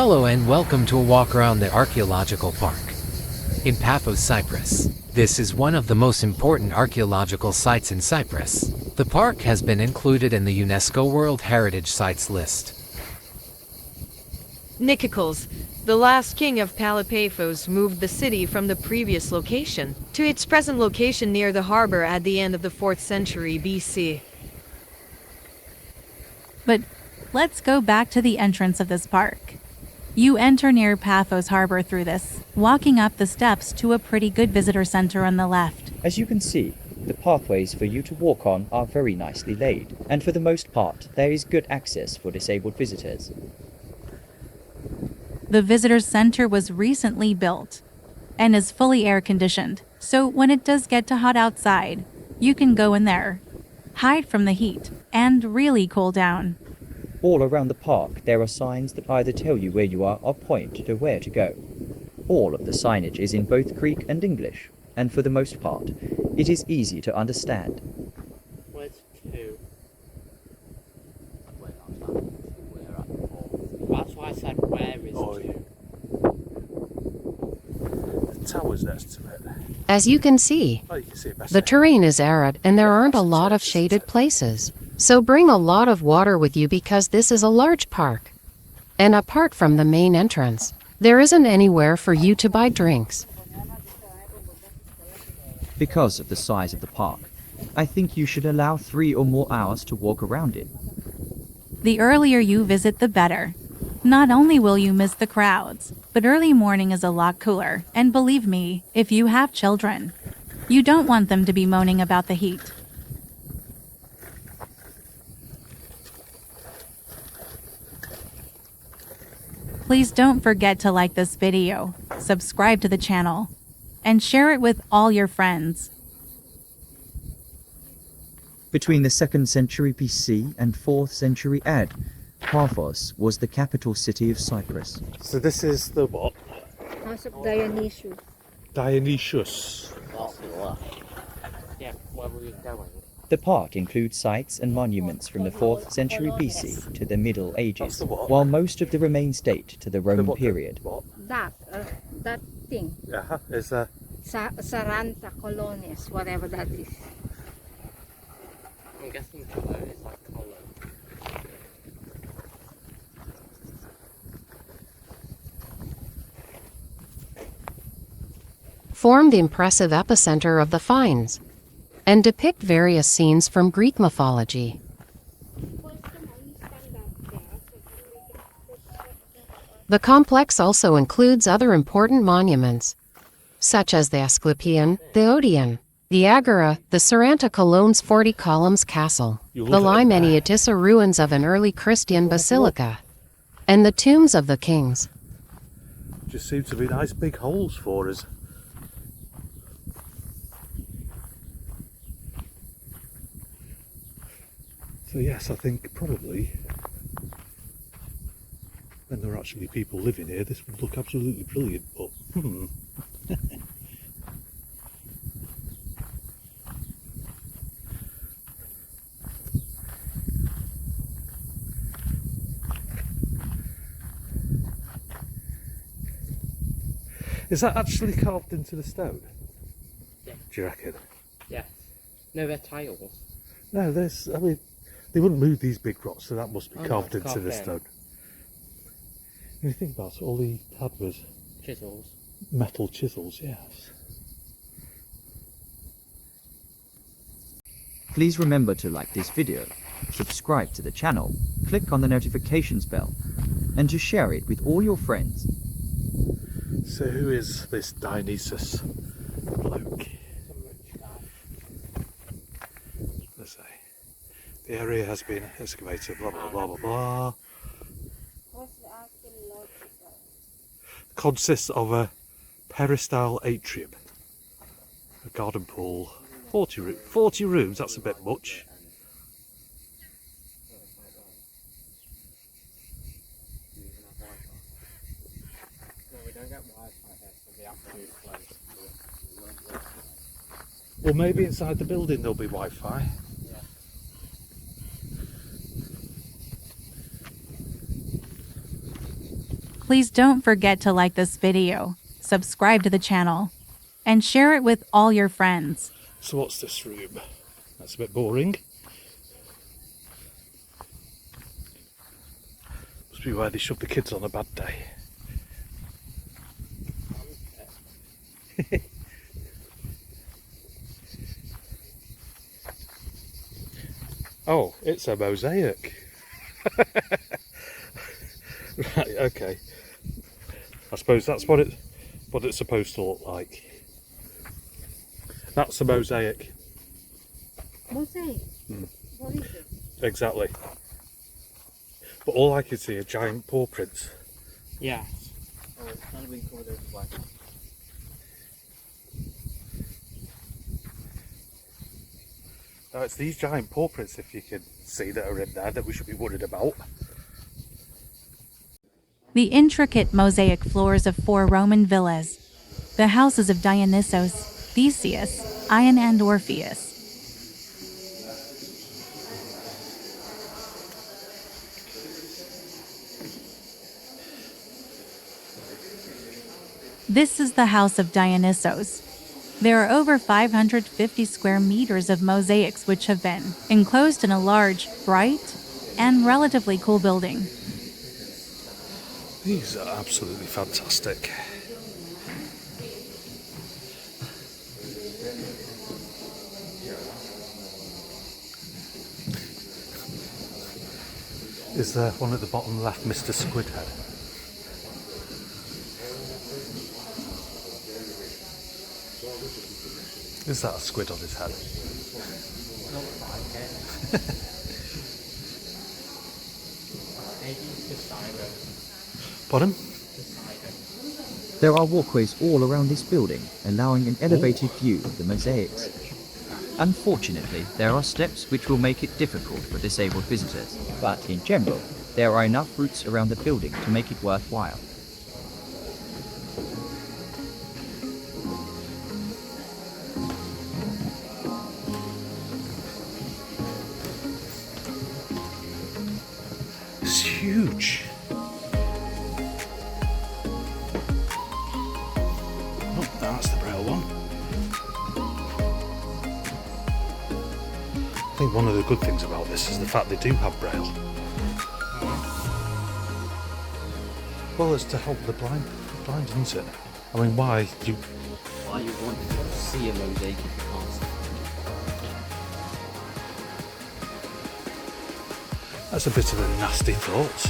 Hello and welcome to a walk around the Archaeological Park in Paphos, Cyprus. This is one of the most important archaeological sites in Cyprus. The park has been included in the UNESCO World Heritage Sites list. Nicocles, the last king of Palaipafos, moved the city from the previous location to its present location near the harbour at the end of the 4th century BC. But let's go back to the entrance of this park. You enter near Paphos Harbour through this, walking up the steps to a pretty good visitor centre on the left. As you can see, the pathways for you to walk on are very nicely laid, and for the most part, there is good access for disabled visitors. The visitor centre was recently built and is fully air-conditioned, so when it does get too hot outside, you can go in there, hide from the heat, and really cool down. All around the park, there are signs that either tell you where you are or point to where to go. All of the signage is in both Greek and English, and for the most part, it is easy to understand. Where's 2? That's why I said where is 2? The tower's next to it. As you can see, the terrain is arid and there aren't a lot of shaded places. So bring a lot of water with you because this is a large park. And apart from the main entrance, there isn't anywhere for you to buy drinks. Because of the size of the park, I think you should allow 3 or more hours to walk around it. The earlier you visit, the better. Not only will you miss the crowds, but early morning is a lot cooler. And believe me, if you have children, you don't want them to be moaning about the heat. Please don't forget to like this video, subscribe to the channel, and share it with all your friends. Between the 2nd century BC and 4th century AD, Paphos was the capital city of Cyprus. So this is the what? House of Dionysos. Dionysus. Yeah, where were you going? The park includes sites and monuments from the 4th century BC to the Middle Ages, while most of the remains date to the Roman period. What? That thing. Is Saranta Kolones, whatever that is. I'm guessing colour is like colour. Form the impressive epicentre of the finds and depict various scenes from Greek mythology. The complex also includes other important monuments, such as the Asklepieion, the Odeon, the Agora, the Saranta Kolones 40 columns castle, the Limeniotissa ruins of an early Christian basilica, and the tombs of the kings. just seem to be nice big holes for us. So yes, I think probably when there are actually people living here, this would look absolutely brilliant, but Is that actually carved into the stone? Yeah. Do you reckon? Yes. No, they're tiles. No, there's, I mean, they wouldn't move these big rocks, so that must be Oh, no, carved into carved the in. stone. When you think about it, all he had was Chisels. metal chisels, yes. Please remember to like this video, subscribe to the channel, click on the notifications bell, and to share it with all your friends. So who is this Dionysus bloke? Some rich guy. Let's say. The area has been excavated, blah blah blah blah blah. What's the archaeological? Consists of a peristyle atrium, a garden pool, 40 rooms, that's a bit much. No, we don't get Wi-Fi here, so we have to use close. Or maybe inside the building there'll be Wi-Fi. Yeah. Please don't forget to like this video, subscribe to the channel, and share it with all your friends. So what's this room? That's a bit boring. Must be where they shove the kids on a bad day. Oh, it's a mosaic. Right, okay. I suppose that's what it's supposed to look like. That's a mosaic. Mosaic? Mm. What is it? Exactly. But all I can see are giant paw prints. Yeah. Oh, it's kind of been covered over by. Now it's these giant paw prints, if you can see, that are in there that we should be worried about. The intricate mosaic floors of 4 Roman villas, the houses of Dionysos, Theseus, Aion and Orpheus. This is the House of Dionysos. There are over 550 square meters of mosaics which have been enclosed in a large, bright, and relatively cool building. These are absolutely fantastic. Is there one at the bottom left, Mr. Squidhead? Is that a squid on his head? Pardon? There are walkways all around this building, allowing an elevated view of the mosaics. Unfortunately, there are steps which will make it difficult for disabled visitors, but in general, there are enough routes around the building to make it worthwhile. It's huge. Oh, that's the Braille one. I think one of the good things about this is the fact they do have Braille. Well, it's to help the blind, isn't it? I mean, why you want to see a mosaic if you can't see? That's a bit of a nasty thought.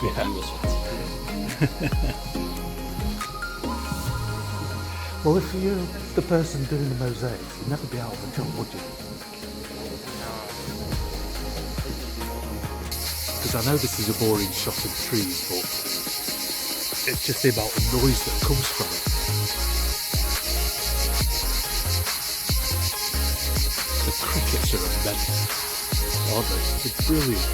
Yeah. Well, if you're the person doing the mosaics, you'd never be out of a job, would you? Because I know this is a boring shot of trees, but it's just the amount of noise that comes from it. The crickets are immense, aren't they? It's brilliant.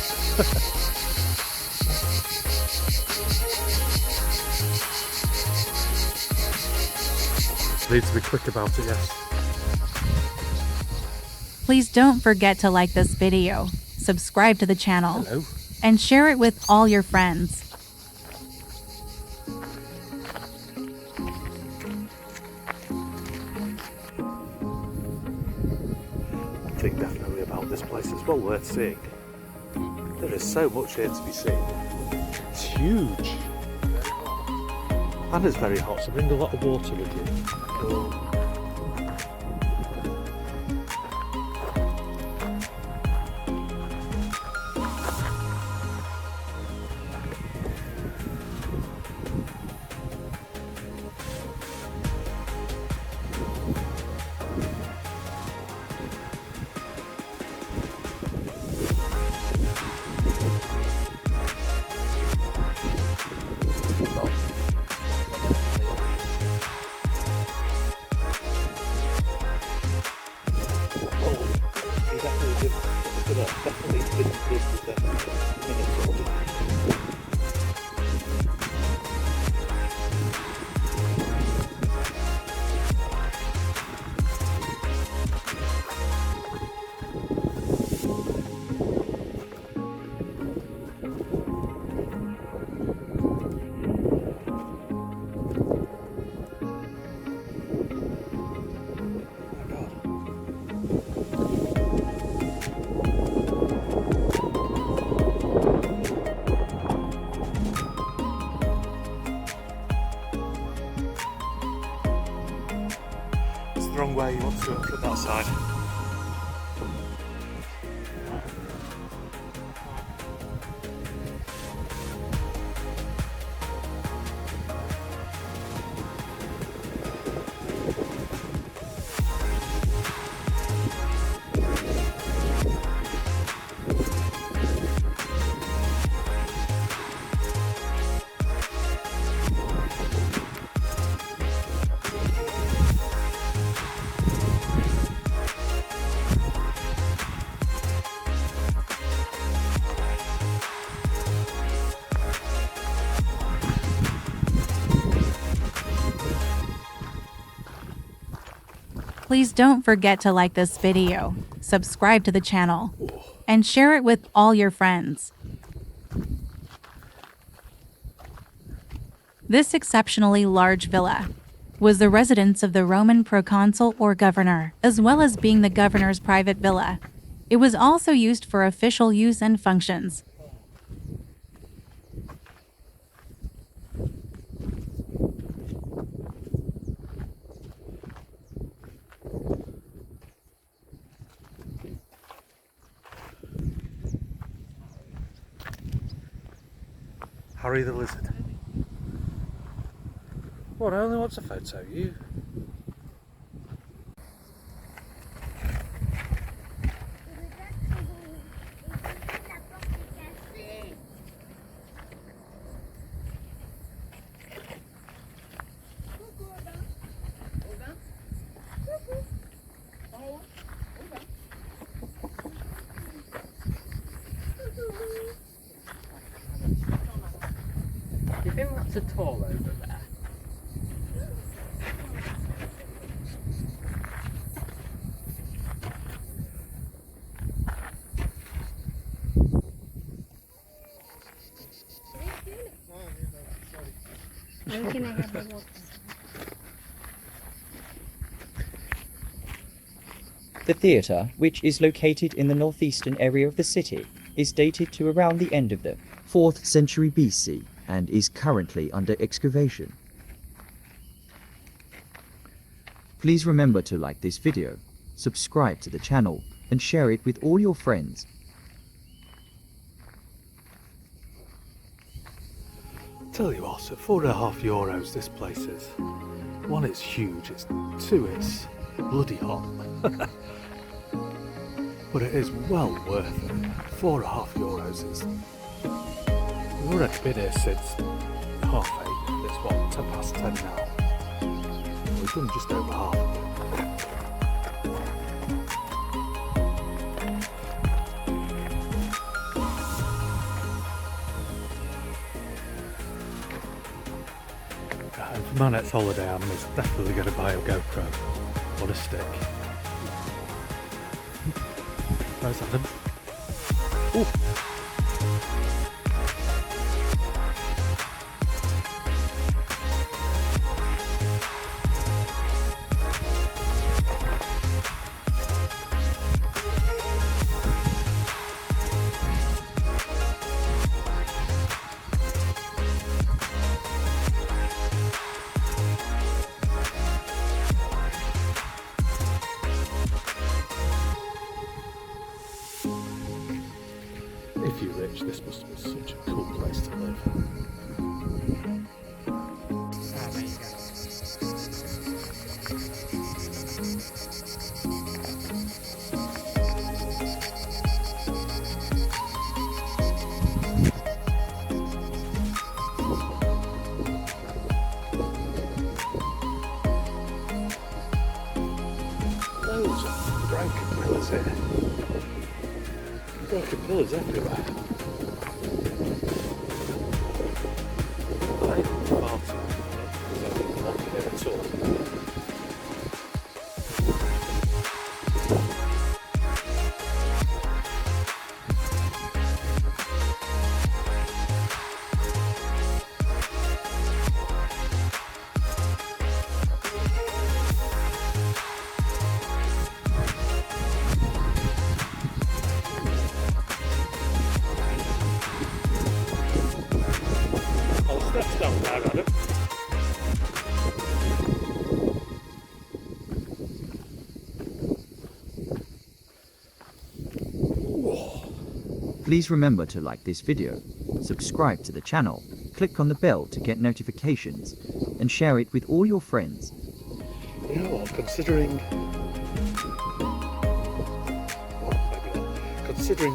Need to be quick about it, yes. Please don't forget to like this video, subscribe to the channel, Hello. and share it with all your friends. One thing definitely about this place is well worth seeing. There is so much here to be seen. It's huge. And it's very hot, so bring a lot of water with you. there. Definitely didn't live with the Minotaur. The wrong way, you want to go from that side. Please don't forget to like this video, subscribe to the channel, and share it with all your friends. This exceptionally large villa was the residence of the Roman proconsul or governor, as well as being the governor's private villa. It was also used for official use and functions. Harry the lizard. What, I only want a photo, you? Do you think that's a tall over there? When can I have the water? The theatre, which is located in the northeastern area of the city, is dated to around the end of the 4th century BC and is currently under excavation. Please remember to like this video, subscribe to the channel, and share it with all your friends. Tell you what, at €4.50 this place is. One, it's huge, two, it's bloody hot. But it is well worth it. €4.50 is... We've already been here since 8:30. It's what, 10 past 10 now. We've done just over half of it. And for my next holiday, I'm definitely going to buy a GoPro or a stick. Where's Adam? Ooh. If you're rich, this must be such a cool place to live. There you go. Loads of broken pillars here. Broken pillars everywhere. I am far too so there's not here at all. Steps down there, Adam. Please remember to like this video, subscribe to the channel, click on the bell to get notifications, and share it with all your friends. You know what, considering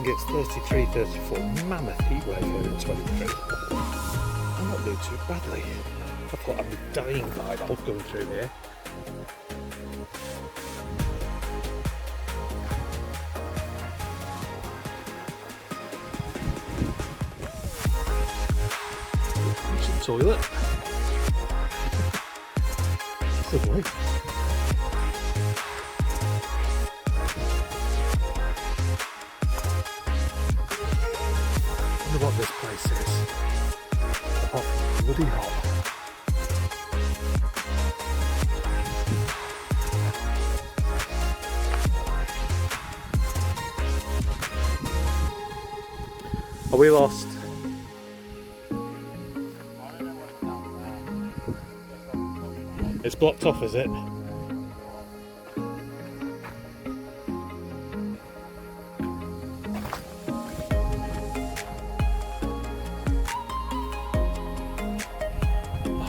it's 33, 34, mammoth heat wave here in 23, I'm not doing too badly. I thought I'd be dying by now going through here. Some toilet. Lovely. I wonder what this place is. Hot, bloody hot. Are we lost? It's blocked off, is it?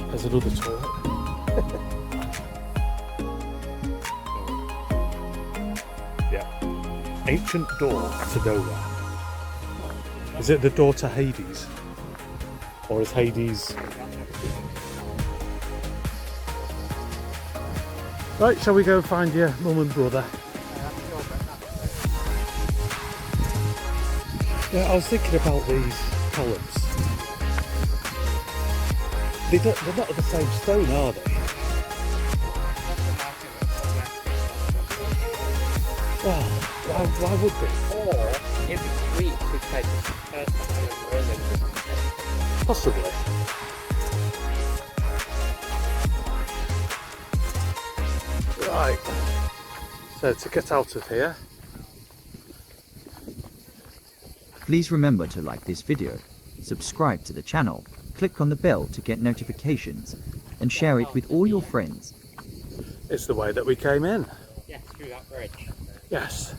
There's another toilet. Yeah. Ancient door to nowhere. Is it the door to Hades? Or is Hades... Right, shall we go find your mum and brother? Yeah, I was thinking about these columns. They're not of the same stone, are they? Well, why would they? Or if it's Greek, we take the first Roman. Possibly. Right. So to get out of here, Please remember to like this video, subscribe to the channel, click on the bell to get notifications, and share it with all your friends. it's the way that we came in. Yeah, through that bridge. Yes.